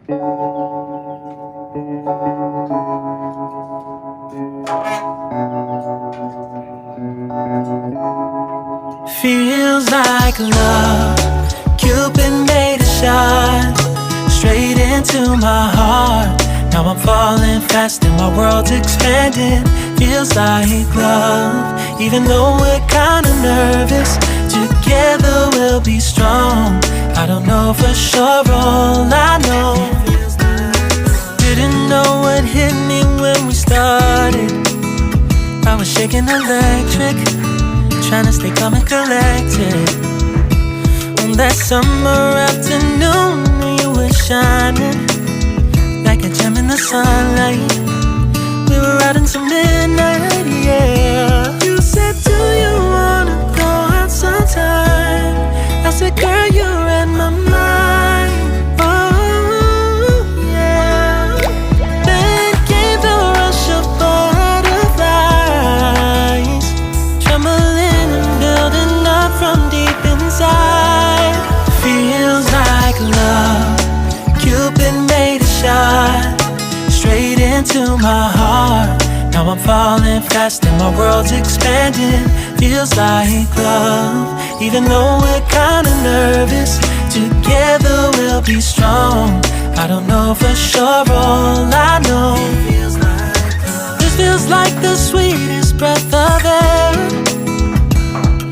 Feels like love, Cupid made a shot straight into my heart. Now I'm falling fast and my world's expanding. Feels like love, even though we're kinda nervous. Together we'll be strong. I don't know for sure, all I know. Didn't know what hit me when we started. I was shaking electric, trying to stay calm and collected. On that summer afternoon, you were shining like a gem in the sunlight. We were out until midnight, yeah. You said, do you wanna go out sometime? I said, girl, you read my mind. Oh, yeah. Then came the rush of butterflies, trembling and building up from deep inside. Feels like love, Cupid made a shot straight into my heart. Now I'm falling fast and my world's expanding. Feels like love, even though we're kinda nervous. Together we'll be strong. I don't know for sure, all I know. This feels like the sweetest breath of air.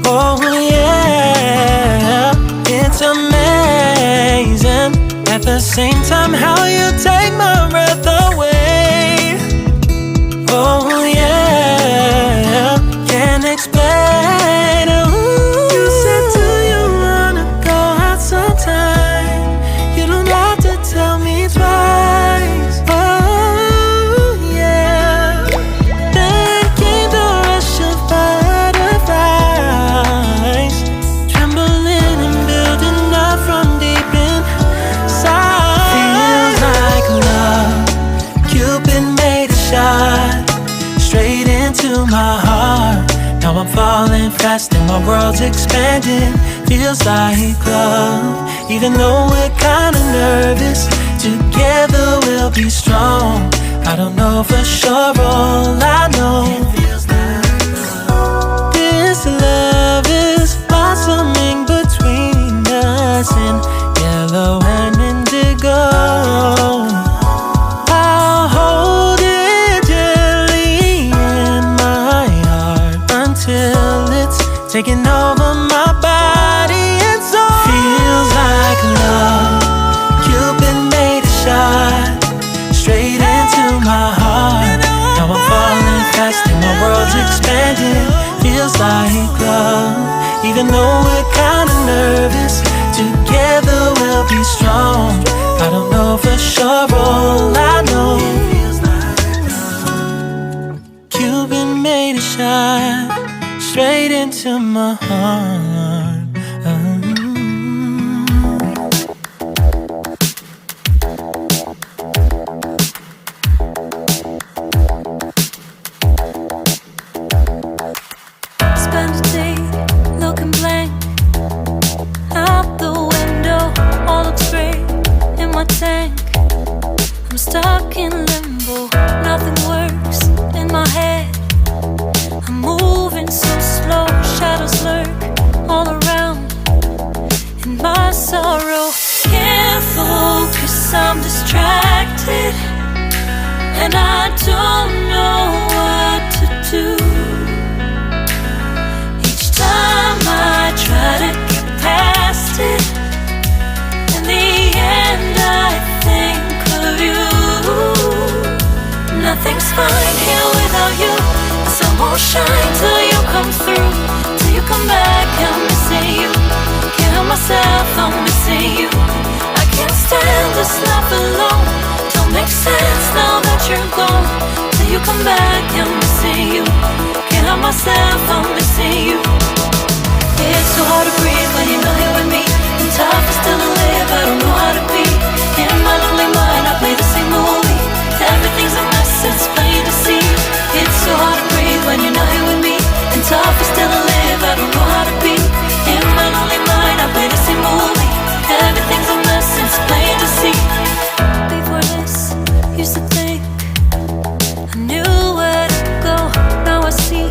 Oh yeah, it's amazing. At the same time, how you take my breath away. Oh yeah, can't explain. Ooh. You said, do you wanna go out sometime? You don't have to tell me twice. Oh yeah. Then came the rush of butterflies, trembling and building up from deep inside. Feels like love, Cupid made a shot straight into my heart. Now I'm falling fast and my world's expanding. Feels like love, even though we're kinda nervous. Together we'll be strong. I don't know for sure, all I know. This love is blossoming between us in yellow and indigo. I'll hold it gently in my heart until it's taking over my body and soul. Feels like love, Cupid made a shot straight into my heart. Now I'm falling fast and my world's expanding. Feels like love, even though we're kinda nervous. Together we'll be strong. I don't know for sure, all I know. Cupid made a shot straight into my heart. Spend a day looking blank out the window, all looks great in my tank. I'm stuck in limbo, nothing works in my head. I'm moving so slow, shadows lurk all around. In my sorrow, can't focus, I'm distracted, and I don't know what to do. Each time I try to get past it, in the end I think of you. Nothing's fine here without you. The sun won't shine till you come through. Till you come back, I'm missing you. Can't help myself, I'm missing you. I can't stand this life alone. Don't make sense now that you're gone. Till you come back, I'm missing you. Can't help myself, I'm missing you.